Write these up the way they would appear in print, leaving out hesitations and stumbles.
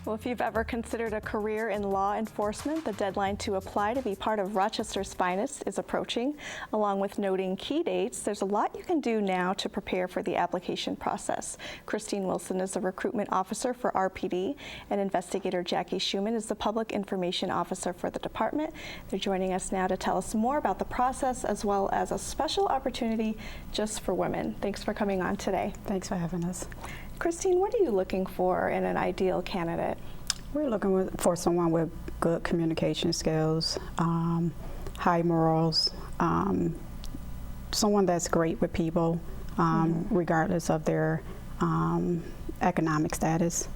Well, if you've ever considered a career in law enforcement, the deadline to apply to be part of Rochester's Finest is approaching. Along with noting key dates, there's a lot you can do now to prepare for the application process. Christine Wilson is the recruitment officer for RPD, and investigator Jackie Shuman is the public information officer for the department. They're joining us now to tell us more about the process as well as a special opportunity just for women. Thanks for coming on today. Thanks for having us. Christine, what are you looking for in an ideal candidate? We're looking for someone with good communication skills, high morals, someone that's great with people, regardless of their economic status.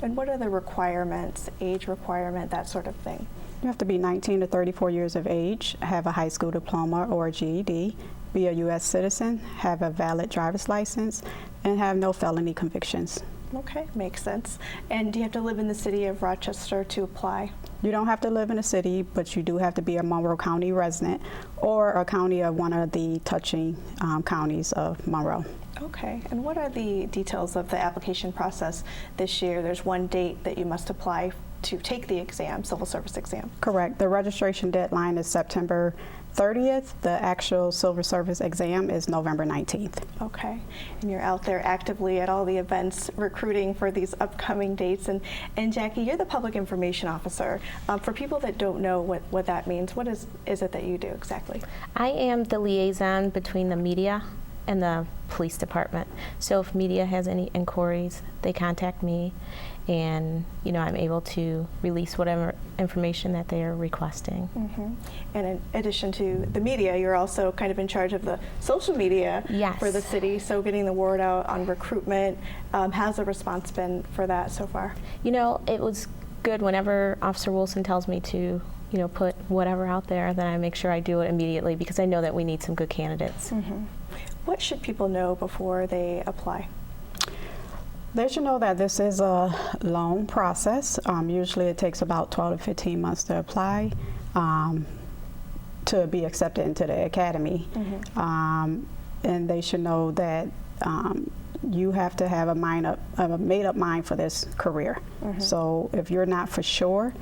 And what are the requirements, age requirement, that sort of thing? You have to be 19 to 34 years of age, have a high school diploma or a GED, be a U.S. citizen, have a valid driver's license, and have no felony convictions. Okay, makes sense. And do you have to live in the city of Rochester to apply? You don't have to live in a city, but you do have to be a Monroe County resident or a county of one of the touching counties of Monroe. Okay, and what are the details of the application process this year? There's one date that you must apply to take the exam, civil service exam. Correct. The registration deadline is September 30th. The actual civil service exam is November 19th. Okay, and you're out there actively at all the events recruiting for these upcoming dates. And Jackie, you're the public information officer. For people that don't know what that means, what is it that you do exactly? I am the liaison between the media and the police department. So if media has any inquiries, they contact me, and I'm able to release whatever information that they are requesting. And in addition to the media, you're also kind of in charge of the social media for the city, so getting the word out on recruitment. How's the response been for that so far? It was good. Whenever Officer Wilson tells me to put whatever out there, then I make sure I do it immediately, because I know that we need some good candidates. What should people know before they apply? They should know that this is a long process. Usually it takes about 12 to 15 months to apply to be accepted into the academy. And they should know that you have to have a made-up mind for this career. So if you're not for sure,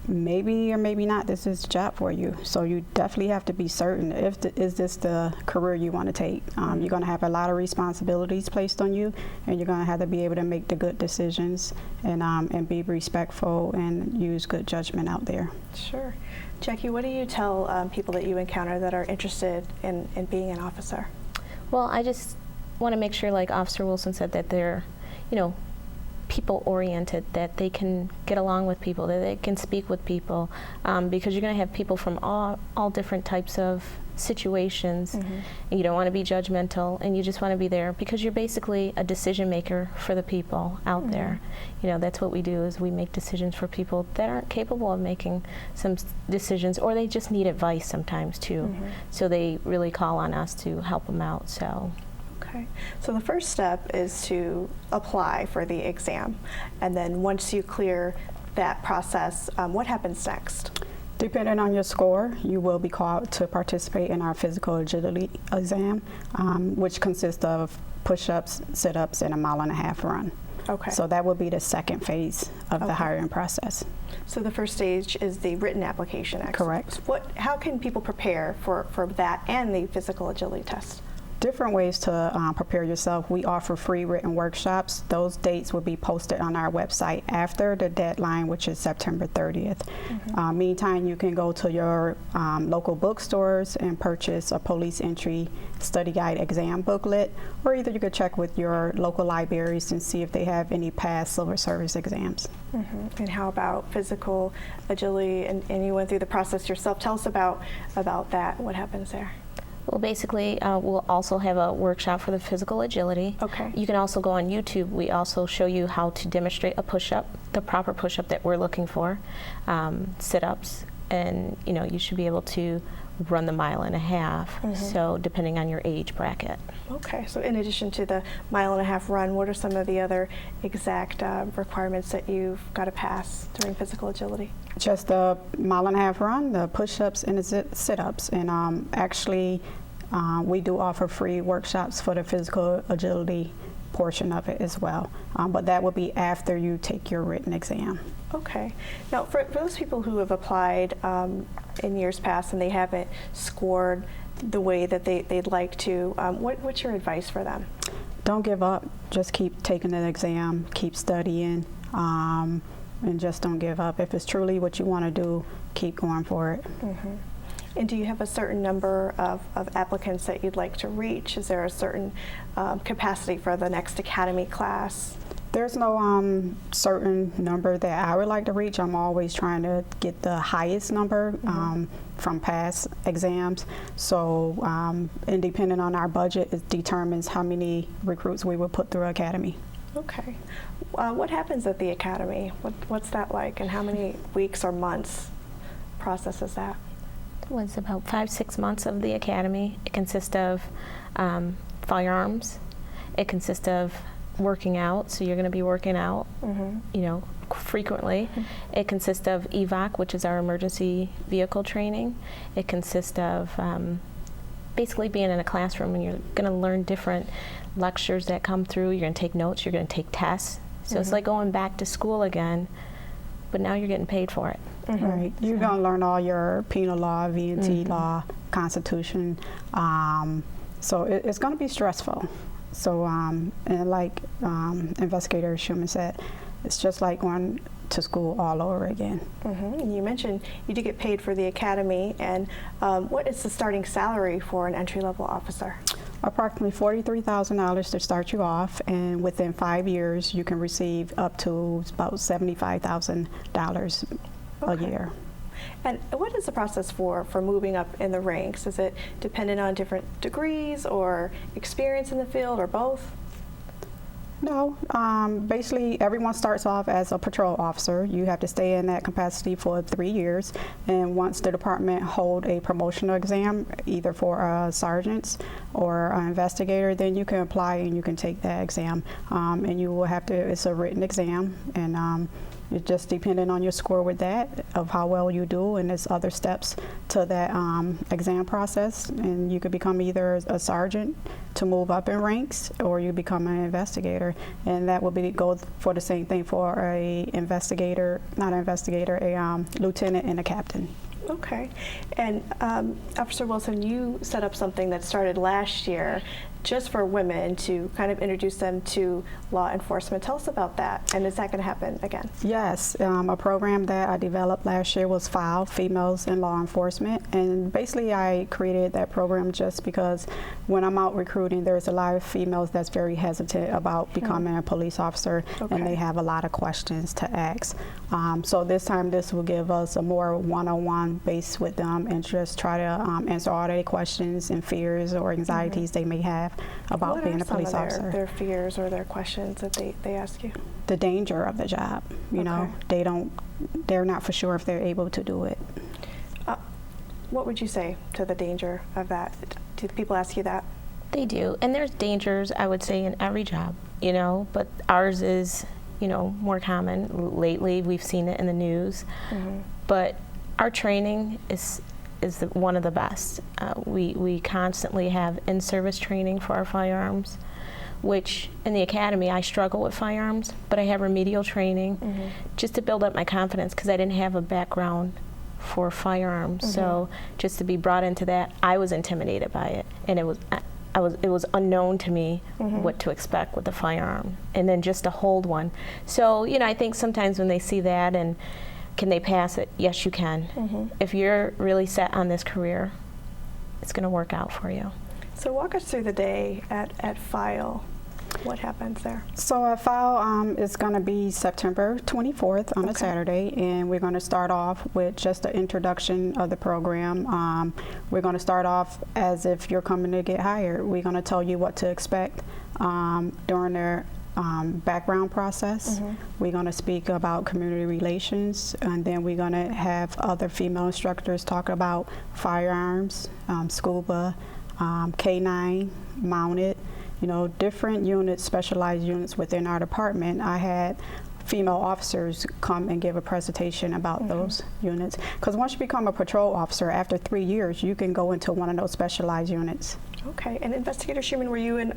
maybe or maybe not, this is the job for you. So you definitely have to be certain, is this the career you want to take? You're going to have a lot of responsibilities placed on you, and you're going to have to be able to make the good decisions and be respectful and use good judgment out there. Sure. Jackie, what do you tell people that you encounter that are interested in being an officer? Well, I just want to make sure, like Officer Wilson said, that they're, people-oriented, that they can get along with people, that they can speak with people, because you're going to have people from all different types of situations, and you don't want to be judgmental, and you just want to be there because you're basically a decision maker for the people out there. That's what we do, is we make decisions for people that aren't capable of making some decisions, or they just need advice sometimes too. So they really call on us to help them out. Okay, so the first step is to apply for the exam, and then once you clear that process, what happens next? Depending on your score, you will be called to participate in our physical agility exam, which consists of push-ups, sit-ups, and a 1.5 mile run. Okay. So that will be the second phase of the hiring process. So the first stage is the written application. Correct. How can people prepare for that and the physical agility test? Different ways to prepare yourself. We offer free written workshops. Those dates will be posted on our website after the deadline, which is September 30th. Meantime, you can go to your local bookstores and purchase a police entry study guide exam booklet, or either you could check with your local libraries and see if they have any past civil service exams. And how about physical agility? And you went through the process yourself. Tell us about that. What happens there? Well, basically, we'll also have a workshop for the physical agility. Okay. You can also go on YouTube. We also show you how to demonstrate a push-up, the proper push-up that we're looking for, sit-ups, and you should be able to run the 1.5 miles. So depending on your age bracket. Okay. So in addition to the 1.5 mile run, what are some of the other exact requirements that you've got to pass during physical agility? Just the 1.5 mile run, the push-ups, and the sit-ups. And actually, we do offer free workshops for the physical agility portion of it as well. But that will be after you take your written exam. Okay. Now, for those people who have applied in years past and they haven't scored the way that they'd like to, what's your advice for them? Don't give up. Just keep taking the exam, keep studying, and just don't give up. If it's truly what you want to do, keep going for it. Mm-hmm. And do you have a certain number of applicants that you'd like to reach? Is there a certain capacity for the next academy class? There's no certain number that I would like to reach. I'm always trying to get the highest number from past exams. So, and depending on our budget, it determines how many recruits we will put through academy. Okay. What happens at the academy? What's that like, and how many weeks or months process is that? It was about 5-6 months of the academy. It consists of firearms. It consists of working out, so you're going to be working out, you know, frequently. It consists of EVOC, which is our emergency vehicle training. It consists of basically being in a classroom, and you're going to learn different lectures that come through. You're going to take notes. You're going to take tests. So it's like going back to school again, but now you're getting paid for it. Right. You're going to learn all your penal law, V&T law, Constitution. So it's going to be stressful. So, and like Investigator Shuman said, it's just like going to school all over again. You mentioned you do get paid for the academy, and what is the starting salary for an entry-level officer? Approximately $43,000 to start you off, and within 5 years you can receive up to about $75,000 a year. And what is the process for moving up in the ranks? Is it dependent on different degrees or experience in the field, or both? No, basically everyone starts off as a patrol officer. You have to stay in that capacity for 3 years, and once the department hold a promotional exam, either for a sergeant or an investigator, then you can apply and you can take that exam. And you will have to, it's a written exam, and it's just depending on your score with that, of how well you do, and there's other steps to that exam process. And you could become either a sergeant to move up in ranks, or you become an investigator. And that will go for the same thing for a investigator, not an investigator, a lieutenant and a captain. Okay. And Officer Wilson, you set up something that started last year just for women to kind of introduce them to law enforcement. Tell us about that, and is that going to happen again? Yes, a program that I developed last year was FILE, Females in Law Enforcement, and basically I created that program just because when I'm out recruiting, there's a lot of females that's very hesitant about becoming a police officer, and they have a lot of questions to ask. So this time this will give us a more one-on-one base with them and just try to answer all their questions and fears or anxieties they may have about being a police officer. Their fears or their questions that they ask you? The danger of the job. You know, they're not for sure if they're able to do it. What would you say to the danger of that? Do people ask you that? They do, and there's dangers, I would say, in every job, you know, but ours is, you know, more common. Lately, we've seen it in the news, but our training is one of the best. We constantly have in-service training for our firearms, which in the academy I struggle with firearms, but I have remedial training just to build up my confidence, because I didn't have a background for firearms. So just to be brought into that, I was intimidated by it, and it was unknown to me what to expect with a firearm, and then just to hold one. So, you know, I think sometimes when they see that and can they pass it? Yes, you can. If you're really set on this career, it's going to work out for you. So walk us through the day at FILE. What happens there? So at FILE, it's going to be September 24th on a Saturday, and we're going to start off with just an introduction of the program. We're going to start off as if you're coming to get hired. We're going to tell you what to expect during their background process. We're going to speak about community relations, and then we're going to have other female instructors talk about firearms, scuba, K9, mounted, you know, different units, specialized units within our department. I had female officers come and give a presentation about those units, because once you become a patrol officer, after 3 years, you can go into one of those specialized units. Okay, and Investigator Shuman, were you in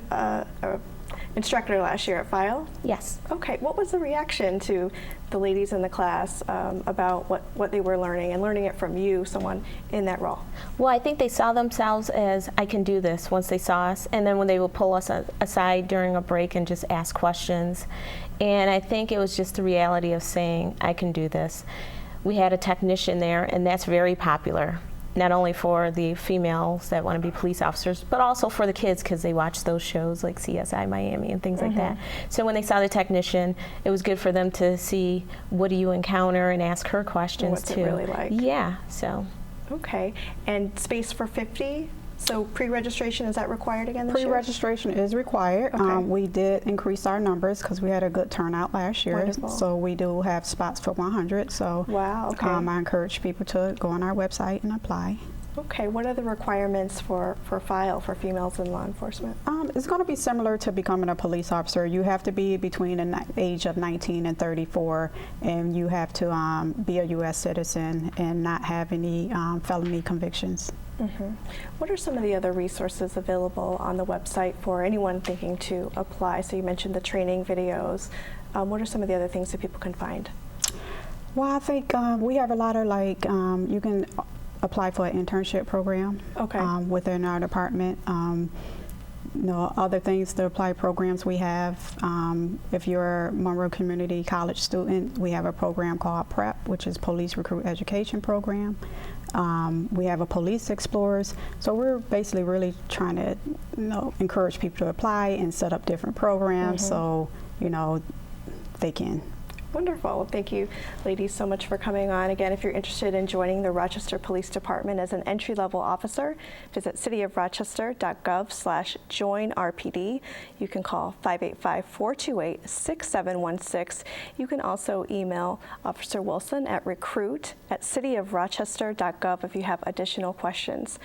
instructor last year at File? Yes. Okay, what was the reaction to the ladies in the class about what they were learning and learning it from you, someone in that role? Well, I think they saw themselves as, I can do this, once they saw us, and then when they would pull us aside during a break and just ask questions. And I think it was just the reality of saying, I can do this. We had a technician there, and that's very popular, not only for the females that want to be police officers, but also for the kids, because they watch those shows like CSI Miami and things like that. So when they saw the technician, it was good for them to see, what do you encounter, and ask her questions What's too. it really like? Yeah, so. Okay, and space for 50? So pre-registration, is that required again this year? Pre-registration is required. Okay. We did increase our numbers because we had a good turnout last year. Wonderful. So we do have spots for 100. So Wow, okay. I encourage people to go on our website and apply. Okay, what are the requirements for File for females in law enforcement? It's going to be similar to becoming a police officer. You have to be between the age of 19 and 34, and you have to be a U.S. citizen and not have any felony convictions. What are some of the other resources available on the website for anyone thinking to apply? So you mentioned the training videos. What are some of the other things that people can find? Well, I think we have a lot of you can apply for an internship program within our department. Other things to apply programs we have. If you're a Monroe Community College student, we have a program called PREP, which is Police Recruit Education Program. We have a Police Explorers. So we're basically really trying to encourage people to apply and set up different programs so they can. Wonderful. Well, thank you, ladies, so much for coming on. Again, if you're interested in joining the Rochester Police Department as an entry-level officer, visit cityofrochester.gov/joinrpd. You can call 585-428-6716. You can also email Officer Wilson at recruit@cityofrochester.gov if you have additional questions.